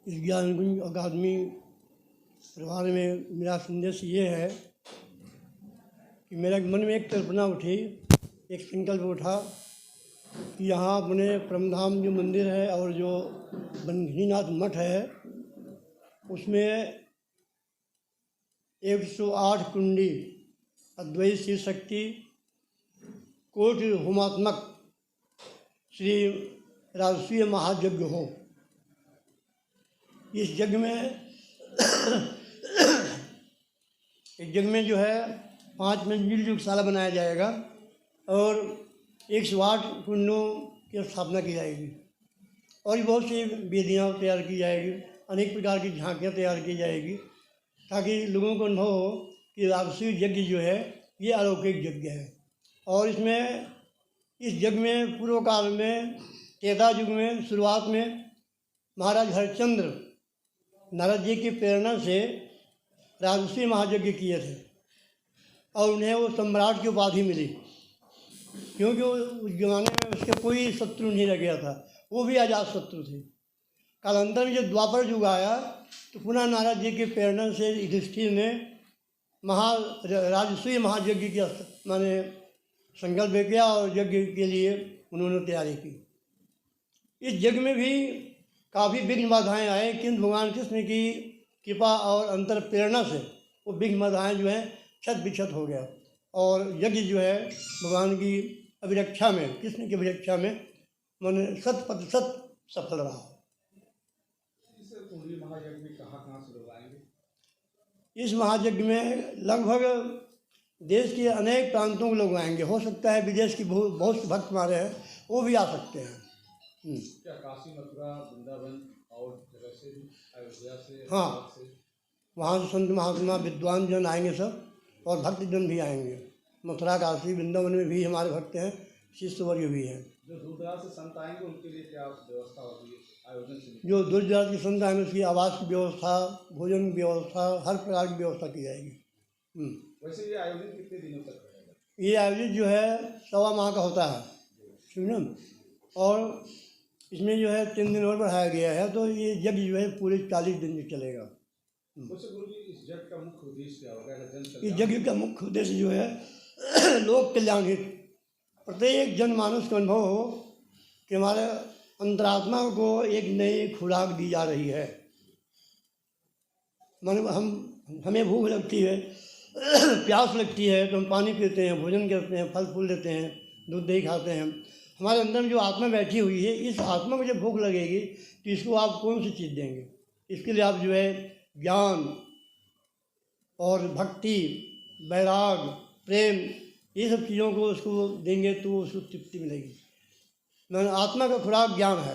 इस ज्ञान कुंज अकादमी परिवार में मेरा संदेश ये है कि मेरे मन में एक कल्पना उठी, एक संकल्प उठा कि यहाँ अपने परमधाम जो मंदिर है और जो बनघनीनाथ मठ है उसमें 108 कुंडी अद्वैत शिव शक्ति कोटि होमात्मक श्री राजसूय महायज्ञ हो। इस यज्ञ में जो है 5 मंजिल युगशाला बनाया जाएगा और 108 कुंडों की स्थापना की जाएगी और बहुत सी वेदियाँ तैयार की जाएगी, अनेक प्रकार की झांकियाँ तैयार की जाएगी ताकि लोगों को अनुभव हो कि राजसूय यज्ञ जो है ये अलौकिक यज्ञ है। और इसमें इस यज्ञ में पूर्व काल में त्रेता युग में शुरुआत में महाराज हरिश्चंद्र नारद जी की प्रेरणा से राजसूय महायज्ञ किए थे और उन्हें वो सम्राट की उपाधि मिली, क्योंकि उस जमाने में उसके कोई शत्रु नहीं रह गया था, वो भी अजात शत्रु थे। कालांतर में जब द्वापर युग आया तो पुनः नारद जी की प्रेरणा से युधिष्ठिर ने राजसूय महायज्ञ की माने संकल्प किया और यज्ञ के लिए उन्होंने तैयारी की। इस यज्ञ में भी काफ़ी विघ्न बाधाएँ आए, किंतु भगवान कृष्ण की कृपा और अंतर प्रेरणा से वो विघ्न बाधाएँ जो हैं छत बिछत हो गया और यज्ञ जो है भगवान की अभिरक्षा में, कृष्ण की अभिरक्षा में मन 100% सफल रहा। इस महायज्ञ में लगभग देश के अनेक प्रांतों के लोग आएंगे, हो सकता है विदेश की बहुत से भक्त हमारे हैं वो भी आ सकते हैं। क्या काशी, मथुरा, वृंदावन और जगह से भी, अयोध्या से? हाँ, वहाँ से संत महात्मा विद्वान जन आएंगे सब और भक्तजन भी आएंगे। मथुरा, काशी, वृंदावन में भी हमारे भक्त हैं, शिष्यवर्य भी हैं। जो दूर दराज से संत आएंगे उनके लिए क्या व्यवस्था होगी आयोजन से? जो दूर दराज के संत आएंगे उसकी आवास की व्यवस्था, भोजन की व्यवस्था, हर प्रकार की व्यवस्था की जाएगी। वैसे ये आयोजन कितने दिनों तक रहेगा? ये आयोजन जो है 1.25 माह का होता है, ठीक ना। और इसमें जो है 3 दिन और बढ़ाया गया है, तो ये यज्ञ जो है पूरे 40 दिन तक चलेगा। गुरुजी, इस यज्ञ का मुख्य उद्देश्य क्या होगा? इस यज्ञ का मुख्य उद्देश्य जो है लोक कल्याण हित, प्रत्येक जनमानस को अनुभव हो कि हमारे अंतरात्मा को एक नई खुराक दी जा रही है। मन हमें भूख लगती है, प्यास लगती है तो हम पानी पीते हैं, भोजन करते हैं, फल फूल लेते हैं, दूध दही खाते हैं। हमारे अंदर में जो आत्मा बैठी हुई है, इस आत्मा को जब भूख लगेगी तो इसको आप कौन सी चीज़ देंगे? इसके लिए आप जो है ज्ञान और भक्ति, वैराग, प्रेम, ये सब चीज़ों को उसको देंगे तो उसको तृप्ति मिलेगी। मैंने आत्मा का खुराक ज्ञान है,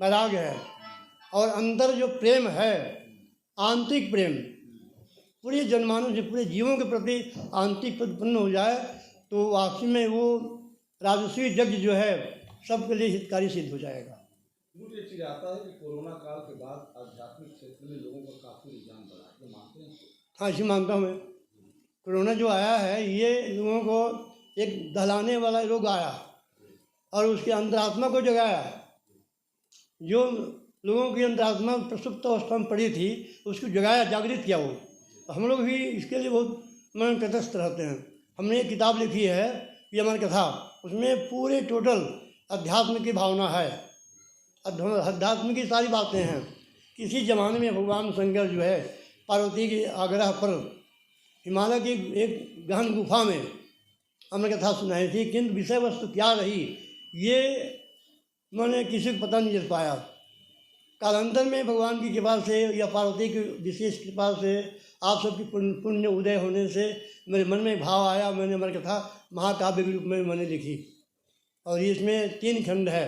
वैराग है और अंदर जो प्रेम है, आंतरिक प्रेम, पूरे जनमानस से पूरे जीवों के प्रति आंतरिक उत्पन्न हो जाए तो वास्तव में वो राजसूय यज्ञ जो है सबके लिए हितकारी सिद्ध हो जाएगा। मुझे चीज़ आता है कि कोरोना काल के बाद आध्यात्मिक क्षेत्र में लोगों का काफ़ी रुझान बढ़ा है, तो मानते हैं? हाँ, इसे मानता हूँ मैं। कोरोना जो आया है ये लोगों को एक दहलाने वाला रोग आया और उसके अंतरात्मा को जगाया। जो लोगों की अंतरात्मा प्रसुप्त अवस्था में पड़ी थी उसको जगाया, जागृत किया वो। हम लोग भी इसके लिए बहुत मन तटस्थ रहते हैं। हमने एक किताब लिखी है यमन कथा, उसमें पूरे टोटल अध्यात्म की भावना है, अध्यात्म की सारी बातें हैं। किसी ज़माने में भगवान शंकर जो है पार्वती के आग्रह पर हिमालय की एक गहन गुफा में हमने कथा सुनाई थी, किंतु विषय वस्तु क्या रही ये मैंने किसी को पता नहीं चल पाया। कालांतर में भगवान की कृपा से या पार्वती की विशेष कृपा से, आप सबकी पुण्य उदय होने से मेरे मन में भाव आया, मैंने हमारी कथा महाकाव्य के रूप में मैंने लिखी। और इसमें 3 खंड है।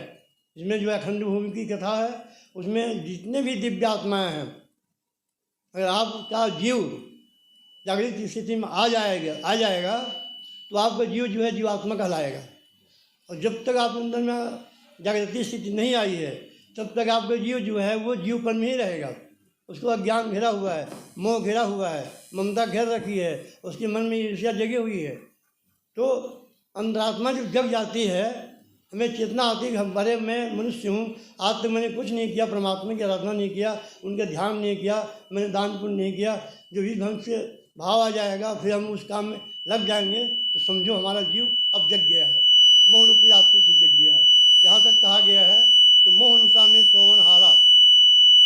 इसमें जो है अखंड भूमि की कथा है, उसमें जितने भी दिव्य आत्माएँ हैं, अगर आपका जीव जागृत स्थिति में आ जाएगा तो आपका जीव जो है जीवात्मा कहलाएगा। और जब तक आप अंदर में जागृति स्थिति नहीं आई है तब तक आपका जीव जो है वो जीवपन में ही रहेगा। उसको अज्ञान घेरा हुआ है, मोह घेरा हुआ है, ममता घेर रखी है, उसके मन में ईर्ष्या जगी हुई है। तो अंतरात्मा जब जग जाती है हमें चेतना आती है कि हम बड़े मैं मनुष्य हूँ, आज तक मैंने कुछ नहीं किया, परमात्मा की आराधना नहीं किया, उनका ध्यान नहीं किया, मैंने दान पुण्य नहीं किया। जो इस ढंग से भाव आ जाएगा फिर हम उस काम में लग जाएंगे तो समझो हमारा जीव अब जग गया है, मोह रूपी रास्ते से जग गया है। यहाँ तक कहा गया है कि मोह निशा में सोवन हारा।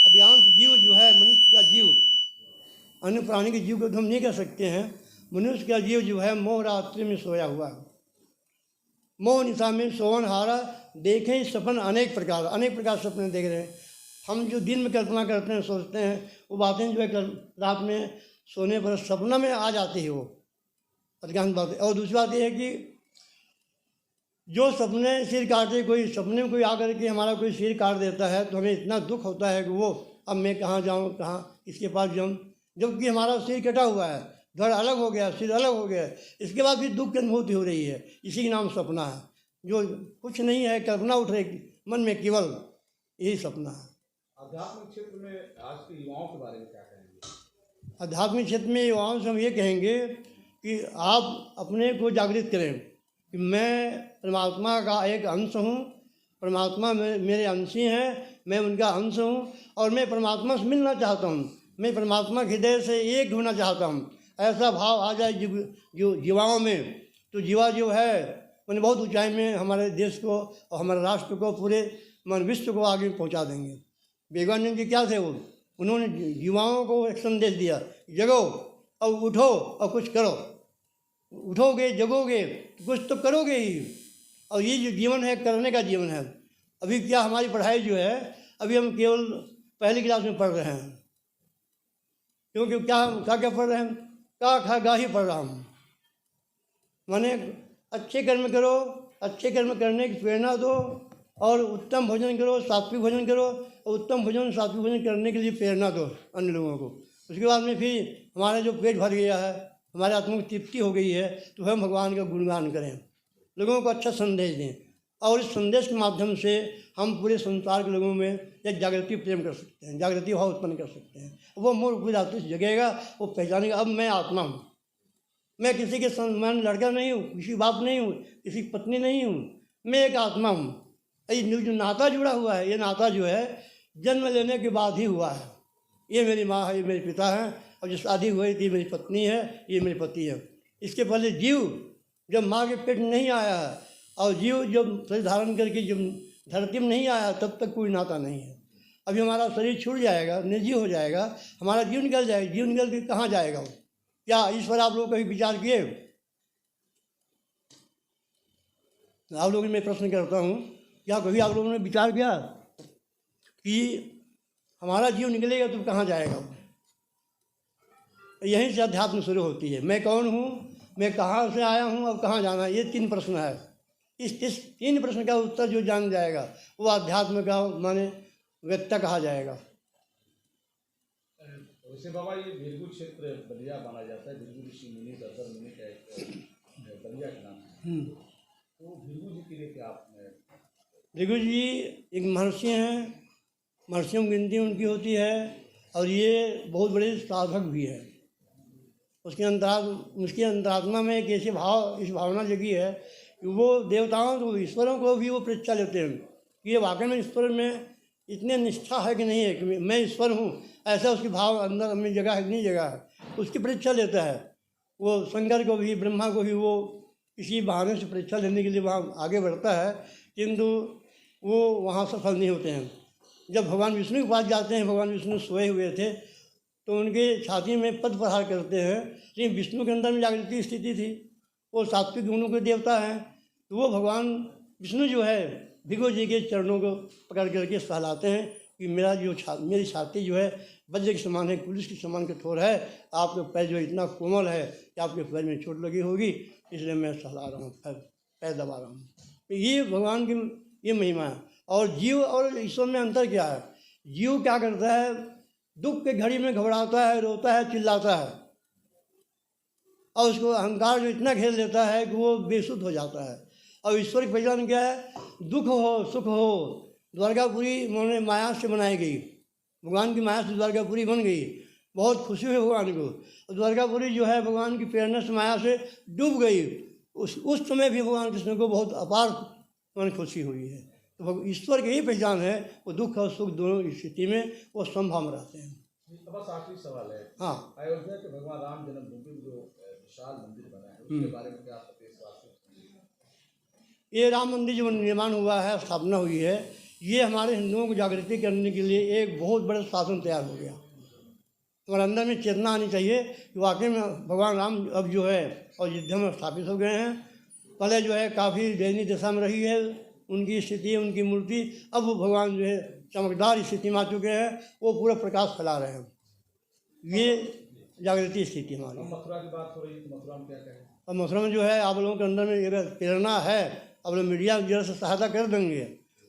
अधिकांश जीव जो है, मनुष्य का जीव, अन्य प्राणी के जीव को तो हम नहीं कह सकते हैं, मनुष्य का जीव जो है मोह रात्रि में सोया हुआ है। मोह निशा में सोवन हारा। देखें सपन अनेक प्रकार सपने देख रहे हैं। हम जो दिन में कल्पना करते हैं, सोचते हैं, वो बातें जो है रात में सोने पर सपना में आ जाती है वो अधिकांश बातें। और दूसरी बात यह है कि जो सपने सिर काटे, कोई सपने में कोई आकर के हमारा कोई सिर काट देता है तो हमें इतना दुख होता है कि वो अब मैं कहाँ जाऊँ, कहाँ किसके पास जाऊँ, जबकि हमारा सिर कटा हुआ है, धड़ अलग हो गया, सिर अलग हो गया। इसके बाद भी दुख की अनुभूति हो रही है। इसी के नाम सपना है, जो कुछ नहीं है, कल्पना उठ रही मन में, केवल यही सपना है। आध्यात्मिक क्षेत्र में आज के युवाओं के बारे में क्या कहेंगे? आध्यात्मिक क्षेत्र में युवाओं से हम ये कहेंगे कि आप अपने को जागृत करें कि मैं परमात्मा का एक अंश हूँ, परमात्मा मेरे अंशी हैं, मैं उनका अंश हूँ और मैं परमात्मा से मिलना चाहता हूँ, मैं परमात्मा के हृदय से एक होना चाहता हूँ। ऐसा भाव आ जाए जो युवाओं में, तो युवा जो है मैंने बहुत ऊंचाई में हमारे देश को और हमारे राष्ट्र को, पूरे विश्व को आगे पहुंचा देंगे। विवेकानंद जी क्या थे, वो उन्होंने युवाओं को एक संदेश दिया, जगो और उठो और कुछ करो। उठोगे, जगोगे, कुछ तो करोगे ही। और ये जो जीवन है, करने का जीवन है। अभी क्या हमारी पढ़ाई जो है, अभी हम केवल पहली क्लास में पढ़ रहे हैं, क्योंकि क्या पढ़ रहे हैं, का गा ही पढ़ रहा हूँ। माने अच्छे कर्म करो, अच्छे कर्म करने की प्रेरणा दो और उत्तम भोजन करो, सात्विक भोजन करो, और उत्तम भोजन सात्विक भोजन करने के लिए प्रेरणा दो अन्य लोगों को। उसके बाद में फिर हमारा जो पेट भर गया है, हमारे आत्मा की तृप्ति हो गई है, तो हम भगवान का गुणगान करें, लोगों को अच्छा संदेश दें। और इस संदेश के माध्यम से हम पूरे संसार के लोगों में एक जागृति प्रेम कर सकते हैं, जागृति भाव उत्पन्न कर सकते हैं। वो मोह रूपी रास्ते से जगेगा, वो पहचानेगा अब मैं आत्मा हूँ, मैं किसी के मैं लड़का नहीं हूँ, किसी बाप नहीं हूँ, किसी पत्नी नहीं हूँ, मैं एक आत्मा हूँ। ये जो नाता जुड़ा हुआ है, ये नाता जो है जन्म लेने के बाद ही हुआ है। ये मेरी माँ है, ये मेरे पिता हैं, और जो शादी हुई थी मेरी पत्नी है, ये मेरे पति है। इसके पहले जीव जब माँ के पेट नहीं आया है और जीव जब शरीर धारण करके जब धरती में नहीं आया, तब तक कोई नाता नहीं है। अभी हमारा शरीर छूट जाएगा, निर्जीव हो जाएगा, हमारा जीव निकल जाएगा। जीव निकल के कहाँ जाएगा वो? क्या इस पर आप लोग कभी विचार किए? आप लोगों मैं प्रश्न करता हूँ, क्या कभी आप लोगों ने विचार किया कि हमारा जीव निकलेगा तो कहाँ जाएगा? यहीं से अध्यात्म शुरू होती है। मैं कौन हूँ, मैं कहाँ से आया हूँ, अब कहाँ जाना है, ये 3 प्रश्न है। इस 3 प्रश्न का उत्तर जो जान जाएगा वो अध्यात्म का माने व्यक्ता कहा जाएगा। वैसे बाबा ये भृगु क्षेत्र बलिया माना जाता है, भृगु ऋषि मुनि दर्शन मुनि का एक बलिया का नाम है। तो भृगु जी के लिए क्या आपने? भृगु जी एक महर्षि हैं, महर्षियों की गिनती उनकी होती है, और ये बहुत बड़े साधक भी है। उसके अंतरात्मा में एक ऐसे भाव, इस भावना जगी है कि वो देवताओं को, ईश्वरों को भी वो परीक्षा लेते हैं कि ये वाकई में ईश्वर में इतने निष्ठा है कि नहीं है, कि मैं ईश्वर हूँ, ऐसा उसकी भाव अंदर में जगह है कि नहीं जगह है, उसकी परीक्षा लेता है। वो शंकर को भी, ब्रह्मा को भी वो इसी बहाने से परीक्षा लेने के लिए वहाँ आगे बढ़ता है, किंतु वो वहाँ सफल नहीं होते हैं। जब भगवान विष्णु के पास जाते हैं, भगवान विष्णु सोए हुए थे, तो उनके छाती में पद प्रहार करते हैं। लेकिन विष्णु के अंदर में जागृति स्थिति थी, वो सात्विक गुणों के देवता हैं, तो वो भगवान विष्णु जो है भृगु जी के चरणों को पकड़ करके सहलाते हैं कि मेरी छाती जो है वज्र के समान है, पुलिस के समान कठोर है, आपके पैर जो इतना कोमल है कि आपके पैर में चोट लगी होगी, इसलिए मैं सहला रहा हूँ, पैर दबा रहा हूँ। ये भगवान की ये महिमा है। और जीव और ईश्वर में अंतर क्या है? जीव क्या करता है, दुख के घड़ी में घबराता है, रोता है, चिल्लाता है, और उसको अहंकार जो इतना घेर लेता है कि वो बेसुध हो जाता है। और ईश्वर की पहचान क्या है? दुख हो सुख हो, द्वारकापुरी उन्होंने माया से बनाई गई, भगवान की माया से द्वारकापुरी बन गई, बहुत खुशी हुई भगवान को। द्वारकापुरी जो है भगवान की प्रेरणा से माया से डूब गई। उस समय भी भगवान कृष्ण को बहुत अपार मन खुशी हुई है। तो ईश्वर की यही पहचान है, वो दुख और सुख दोनों स्थिति में वो संभव में रहते हैं। बस आखिरी सवाल है, हाँ, अयोध्या के भगवान राम जन्मभूमि में जो विशाल मंदिर बना है उसके बारे में क्या आप देशवासियों को समझेंगे? ये राम मंदिर जो निर्माण हुआ है, स्थापना हुई है, ये हमारे हिंदुओं को जागृति करने के लिए एक बहुत बड़ा शासन तैयार हो गया। हमारे अंदर में चेतना आनी चाहिए कि वाकई में भगवान राम अब जो है अयोध्या में स्थापित हो गए हैं। पहले जो है काफ़ी दयनीय दशा में रही है उनकी स्थिति, उनकी मूर्ति, अब वो भगवान जो है चमकदार स्थिति में आ चुके हैं, वो पूरा प्रकाश फैला रहे हैं। ये जागृति स्थिति हमारी। मथुरा की बात हो रही है तो मथुरा में क्या कहें? और मथुरा में जो है आप लोगों के अंदर में अगर प्रेरणा है, अब लोग मीडिया जरा से सहायता कर देंगे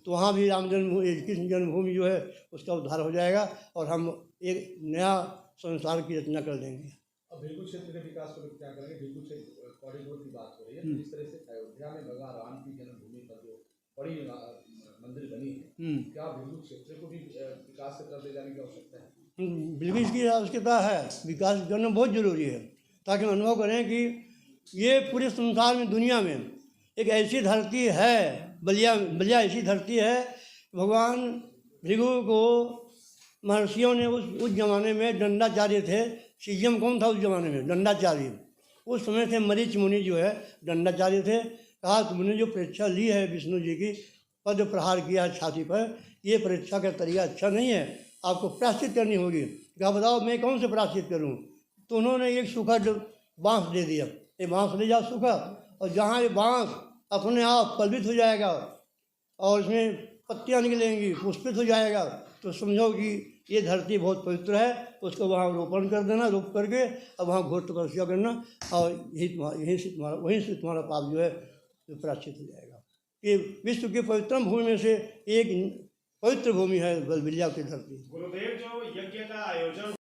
तो वहाँ भी राम जन्मभूमि, कृष्ण जन्मभूमि जो है उसका उद्धार हो जाएगा और हम एक नया संसार की रचना कर देंगे। अब भिलकू क्षेत्र के विकास को लेकर क्या करेंगे? भिलकू क्षेत्र कॉरिडोर की बात हो रही है, तो इस तरह से अयोध्या में भगवान राम की जन्मभूमि पर जो बड़ी मंदिर बनी है, क्या भिलकू क्षेत्र को भी विकास की तरफ ले जाने की आवश्यकता है? बिल्कुल इसकी आवश्यकता है, विकास करना बहुत ज़रूरी है ताकि हम अनुभव करें कि ये पूरे संसार में, दुनिया में एक ऐसी धरती है, बलिया ऐसी धरती है। भगवान भृगु को महर्षियों ने उस ज़माने में दंडाचार्य थे, सीएम कौन था उस ज़माने में? दंडाचार्य। उस समय थे मरीच मुनि जो है दंडाचार्य थे। कहा तुमने जो परीक्षा ली है विष्णु जी की, पद प्रहार किया है छाती पर, ये परीक्षा का तरीका अच्छा नहीं है, आपको प्रायश्चित करनी होगी। क्या बताओ मैं कौन से प्रायश्चित करूं? तो उन्होंने एक सूखा बाँस दे दिया, ये बाँस ले जाओ सूखा, और जहाँ ये बाँस अपने आप पल्वित हो जाएगा और इसमें पत्तियाँ निकलेंगी, पुष्पित हो जाएगा, तो समझो कि ये धरती बहुत पवित्र है, उसको वहाँ रोपण कर देना, रोप करके अब वहाँ घोर तपस्या करना, और वहीं से तुम्हारा पाप जो है प्रायश्चित हो जाएगा। ये विश्व की पवित्रतम भूमि में से एक पवित्र भूमि है बलिया की धरती। गुरुदेव जो यज्ञ का आयोजन